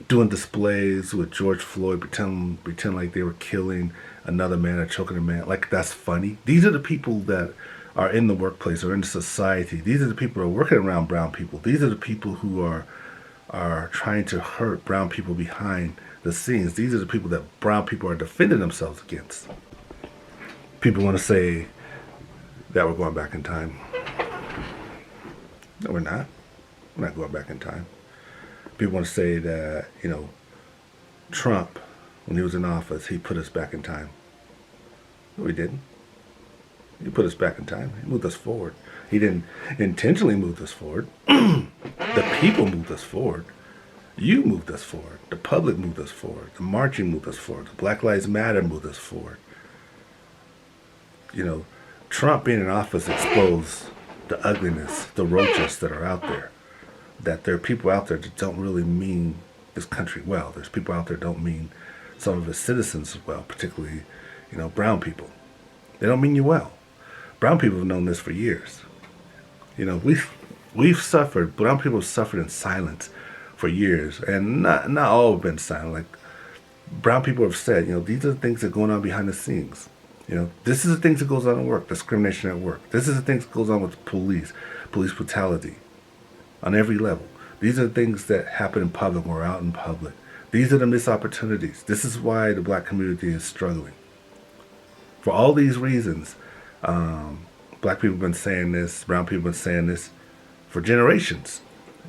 doing displays with George Floyd, pretend like they were killing another man or choking a man. Like that's funny. These are the people that are in the workplace or in society. These are the people who are working around brown people. These are the people who are trying to hurt brown people behind the scenes. These are the people that brown people are defending themselves against. People want to say that we're going back in time. No, we're not. We're not going back in time. People want to say that, Trump, when he was in office, he put us back in time. No, he didn't. He put us back in time. He moved us forward. He didn't intentionally move us forward. The people moved us forward. You moved us forward. The public moved us forward. The marching moved us forward. The Black Lives Matter moved us forward. Trump being in office exposed the ugliness, the roaches that are out there. That there are people out there that don't really mean this country well. There's people out there that don't mean some of its citizens well, particularly, brown people. They don't mean you well. Brown people have known this for years. We've suffered. Brown people have suffered in silence for years, and not all have been silent. Like brown people have said, these are the things that are going on behind the scenes. This is the things that goes on at work, discrimination at work. This is the things that goes on with police brutality on every level. These are the things that happen in public when we're out in public. These are the missed opportunities. This is why the black community is struggling. For all these reasons, black people have been saying this, brown people have been saying this for generations.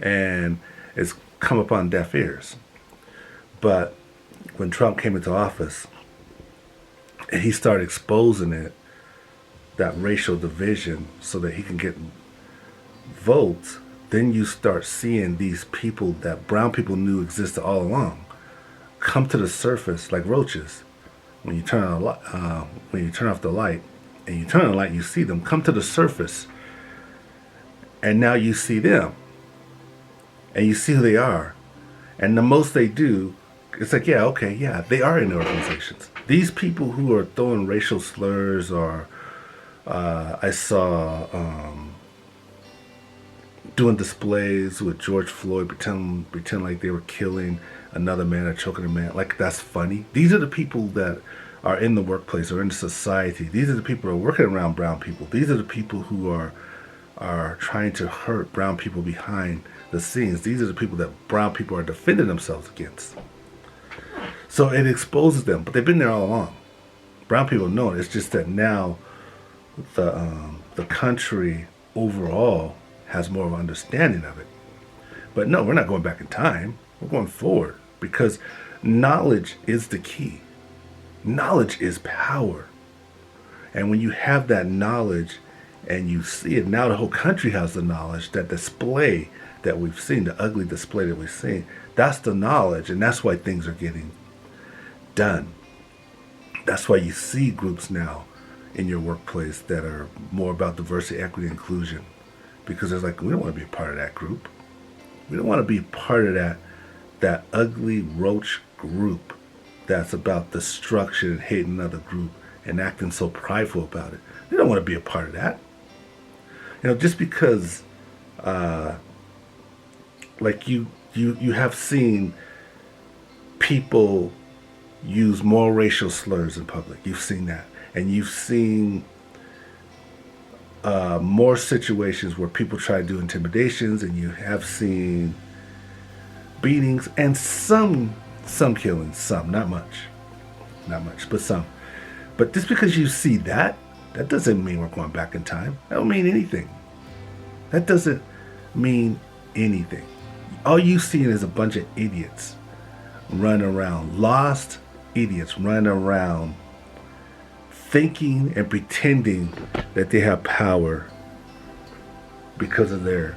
And it's come upon deaf ears. But when Trump came into office and he started exposing that racial division so that he can get votes, then you start seeing these people that brown people knew existed all along come to the surface like roaches. When you turn off the light, and you turn on the light, you see them come to the surface, and now you see them, and you see who they are, and the most they do, it's like, yeah, okay, yeah, they are in the organizations. These people who are throwing racial slurs, or I saw doing displays with George Floyd, pretend like they were killing another man or choking a man. Like that's funny. These are the people that are in the workplace or in society. These are the people who are working around brown people. These are the people who are trying to hurt brown people behind the scenes. These are the people that brown people are defending themselves against. So it exposes them, but they've been there all along. Brown people know it. It's just that now the country overall has more of an understanding of it. But no, we're not going back in time. We're going forward because knowledge is the key. Knowledge is power. And when you have that knowledge and you see it, now the whole country has the knowledge, that display that we've seen, the ugly display that we've seen, that's the knowledge, and that's why things are getting done. That's why you see groups now in your workplace that are more about diversity, equity, inclusion. Because it's like, we don't want to be a part of that group. We don't want to be part of that ugly roach group that's about destruction and hating another group and acting so prideful about it. We don't want to be a part of that. Just because like you have seen people use more racial slurs in public. You've seen that. And you've seen more situations where people try to do intimidations, and you have seen beatings and some killings, some, not much, but some. But just because you see that doesn't mean we're going back in time. That don't mean anything. That doesn't mean anything. All you see is a bunch of idiots running around, lost idiots running around thinking and pretending that they have power because of their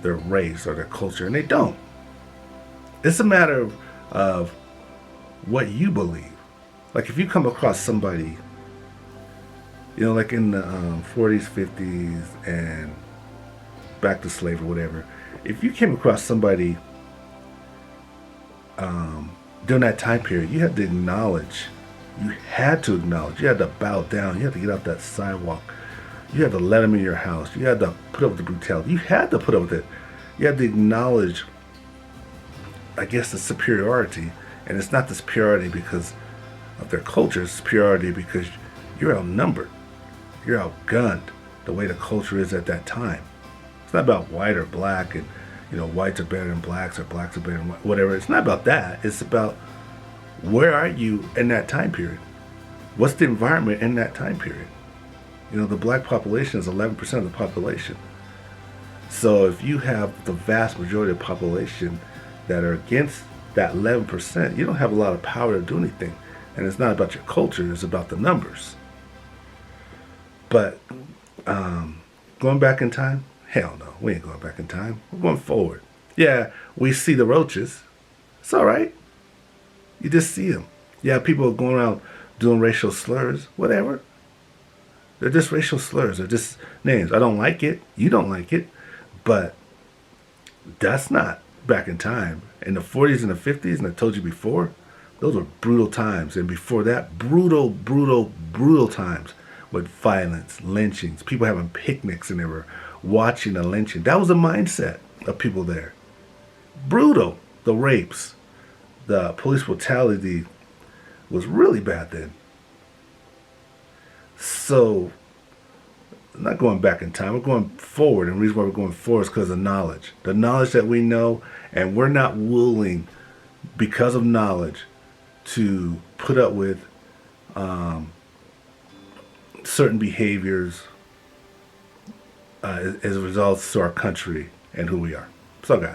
race or their culture, and they don't. It's a matter of what you believe. Like if you come across somebody, like in the 40s, 50s, and back to slavery, whatever. If you came across somebody during that time period, you had to acknowledge. You had to bow down. You had to get off that sidewalk. You had to let them in your house. You had to put up with the brutality. You had to put up with it. You had to acknowledge I guess, the superiority. And it's not the superiority because of their culture, it's superiority because you're outnumbered, you're outgunned, the way the culture is at that time. It's not about white or black and, whites are better than blacks or blacks are better than whatever. It's not about that. It's about where are you in that time period? What's the environment in that time period? The black population is 11% of the population. So if you have the vast majority of the population that are against that 11%, you don't have a lot of power to do anything. And it's not about your culture, it's about the numbers. But going back in time? Hell no, we ain't going back in time. We're going forward. Yeah, we see the roaches. It's all right. You just see them. Yeah, people are going around doing racial slurs, whatever. They're just racial slurs. They're just names. I don't like it. You don't like it. But that's not back in time. In the 40s and the 50s, and I told you before, those were brutal times. And before that, brutal, brutal, brutal times with violence, lynchings, people having picnics and they were watching a lynching. That was the mindset of people there. Brutal. The rapes, the police brutality was really bad then. So, I'm not going back in time. We're going forward. And the reason why we're going forward is because of knowledge. The knowledge that we know, and we're not willing, because of knowledge, to put up with certain behaviors as a result to our country and who we are. So, guys.